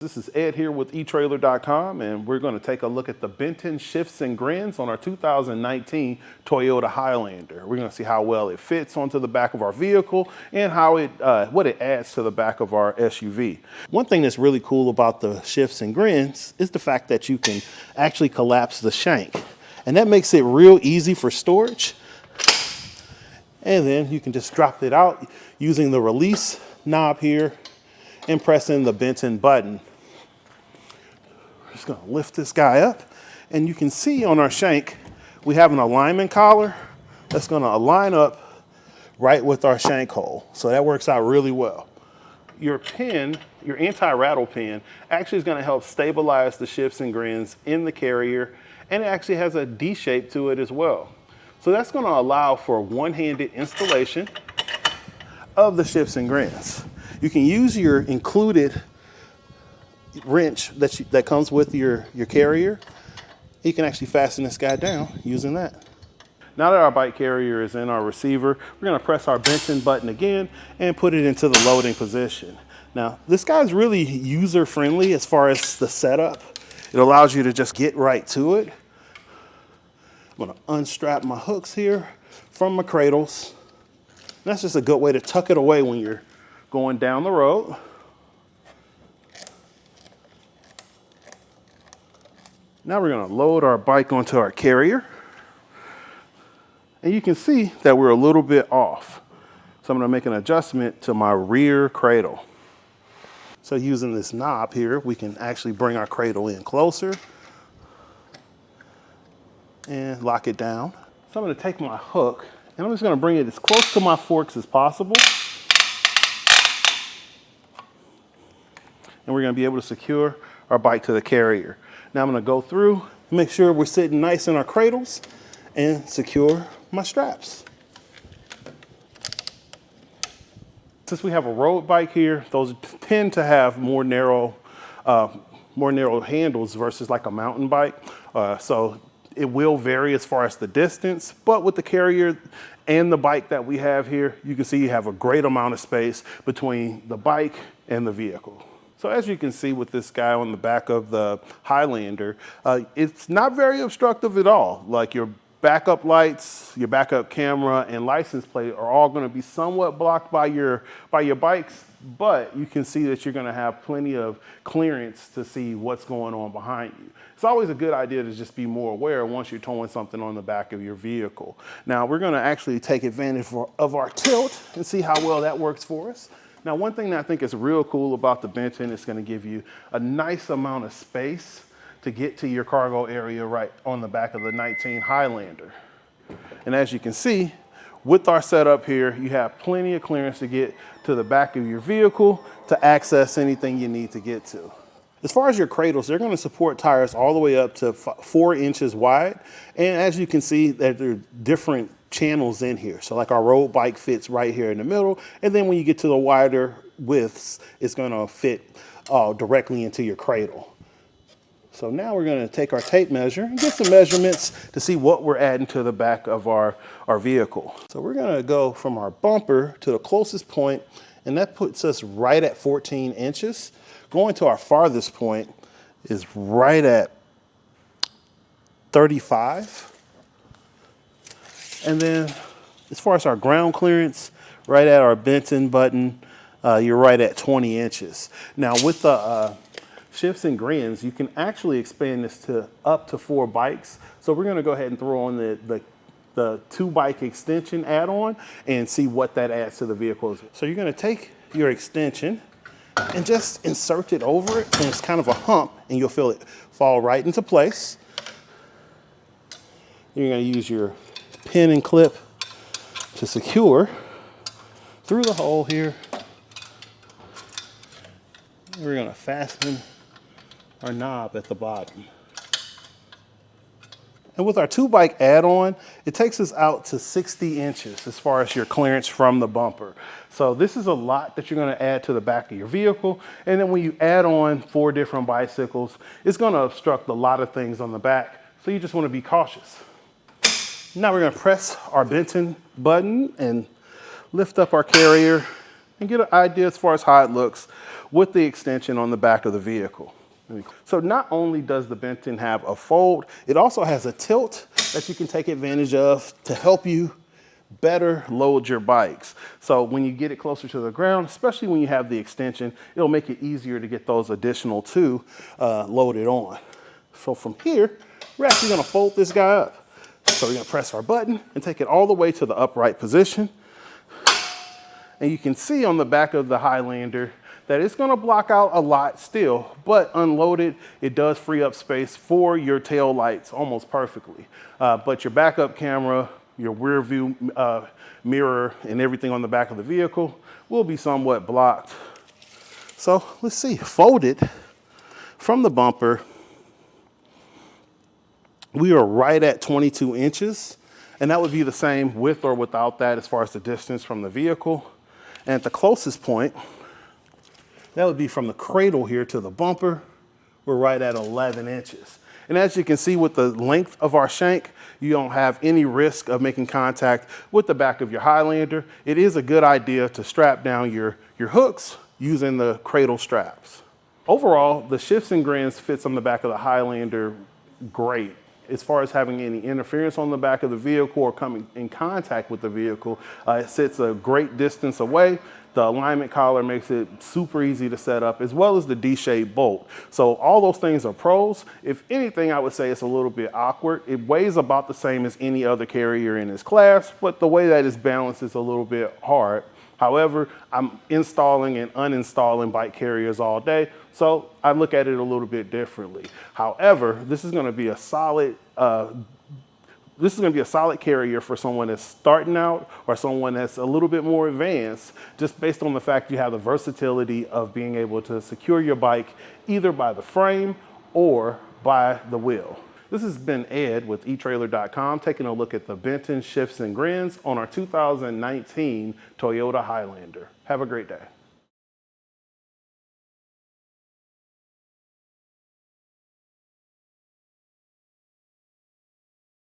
This is Ed here with etrailer.com, and we're going to take a look at the Benton Shifts&Grins on our 2019 Toyota Highlander. We're going to see how well it fits onto the back of our vehicle and how what it adds to the back of our SUV. One thing that's really cool about the Shifts&Grins is the fact that you can actually collapse the shank, and that makes it real easy for storage. And then you can just drop it out using the release knob here and pressing the Benton button. Just gonna lift this guy up, and you can see on our shank we have an alignment collar that's gonna align up right with our shank hole. So that works out really well. Your pin, your anti-rattle pin, actually is gonna help stabilize the Shifts&Grins in the carrier, and it actually has a D shape to it as well. So that's gonna allow for one-handed installation of the Shifts&Grins. You can use your included wrench that comes with your carrier. You can actually fasten this guy down using that. Now that our bike carrier is in our receiver, we're going to press our Benton button again and put it into the loading position. Now, this guy's really user-friendly as far as the setup. It allows you to just get right to it. I'm going to unstrap my hooks here from my cradles. And that's just a good way to tuck it away when you're going down the road. Now we're going to load our bike onto our carrier. And you can see that we're a little bit off. So I'm going to make an adjustment to my rear cradle. So using this knob here, we can actually bring our cradle in closer and lock it down. So I'm going to take my hook and I'm just going to bring it as close to my forks as possible. And we're going to be able to secure our bike to the carrier. Now I'm going to go through, make sure we're sitting nice in our cradles, and secure my straps. Since we have a road bike here, those tend to have more narrow handles versus like a mountain bike. So it will vary as far as the distance, but with the carrier and the bike that we have here, you can see you have a great amount of space between the bike and the vehicle. So as you can see with this guy on the back of the Highlander, it's not very obstructive at all. Like your backup lights, your backup camera, and license plate are all going to be somewhat blocked by your bikes, but you can see that you're going to have plenty of clearance to see what's going on behind you. It's always a good idea to just be more aware once you're towing something on the back of your vehicle. Now we're going to actually take advantage of our tilt and see how well that works for us. Now, one thing that I think is real cool about the Benton is going to give you a nice amount of space to get to your cargo area right on the back of the 19 Highlander. And as you can see, with our setup here, you have plenty of clearance to get to the back of your vehicle to access anything you need to get to. As far as your cradles, they're going to support tires all the way up to 4 inches wide. And as you can see, there are different channels in here. So like our road bike fits right here in the middle. And then when you get to the wider widths, it's going to fit directly into your cradle. So now we're going to take our tape measure and get some measurements to see what we're adding to the back of our vehicle. So we're going to go from our bumper to the closest point, and that puts us right at 14 inches. Going to our farthest point is right at 35. And then as far as our ground clearance, right at our Benton button, you're right at 20 inches. Now with the Shifts&Grins, you can actually expand this to up to 4 bikes. So we're going to go ahead and throw on the 2-bike extension add-on and see what that adds to the vehicle. So you're going to take your extension and just insert it over it, and it's kind of a hump, and you'll feel it fall right into place. You're going to use your pin and clip to secure through the hole here. We're going to fasten our knob at the bottom. And with our 2-bike add-on, it takes us out to 60 inches as far as your clearance from the bumper. So this is a lot that you're going to add to the back of your vehicle. And then when you add on 4 different bicycles, it's going to obstruct a lot of things on the back. So you just want to be cautious. Now we're going to press our Benton button and lift up our carrier and get an idea as far as how it looks with the extension on the back of the vehicle. So not only does the Benton have a fold, it also has a tilt that you can take advantage of to help you better load your bikes. So when you get it closer to the ground, especially when you have the extension, it'll make it easier to get those additional two loaded on. So from here, we're actually gonna fold this guy up. So we're gonna press our button and take it all the way to the upright position. And you can see on the back of the Highlander that it's gonna block out a lot still, but unloaded, it does free up space for your tail lights almost perfectly. But your backup camera, your rear view mirror, and everything on the back of the vehicle will be somewhat blocked. So let's see, folded from the bumper, we are right at 22 inches, and that would be the same with or without that as far as the distance from the vehicle. And at the closest point, that would be from the cradle here to the bumper, we're right at 11 inches. And as you can see with the length of our shank, you don't have any risk of making contact with the back of your Highlander. It is a good idea to strap down your hooks using the cradle straps. Overall, the Shifts and Grins fits on the back of the Highlander great. As far as having any interference on the back of the vehicle or coming in contact with the vehicle, it sits a great distance away. The alignment collar makes it super easy to set up, as well as the D-shaped bolt. So all those things are pros. If anything, I would say it's a little bit awkward. It weighs about the same as any other carrier in its class, but the way that it's balanced is a little bit hard. However, I'm installing and uninstalling bike carriers all day, so I look at it a little bit differently. However, this is gonna be a solid carrier for someone that's starting out or someone that's a little bit more advanced, just based on the fact you have the versatility of being able to secure your bike either by the frame or by the wheel. This has been Ed with etrailer.com taking a look at the Benton Shifts and Grins on our 2019 Toyota Highlander. Have a great day.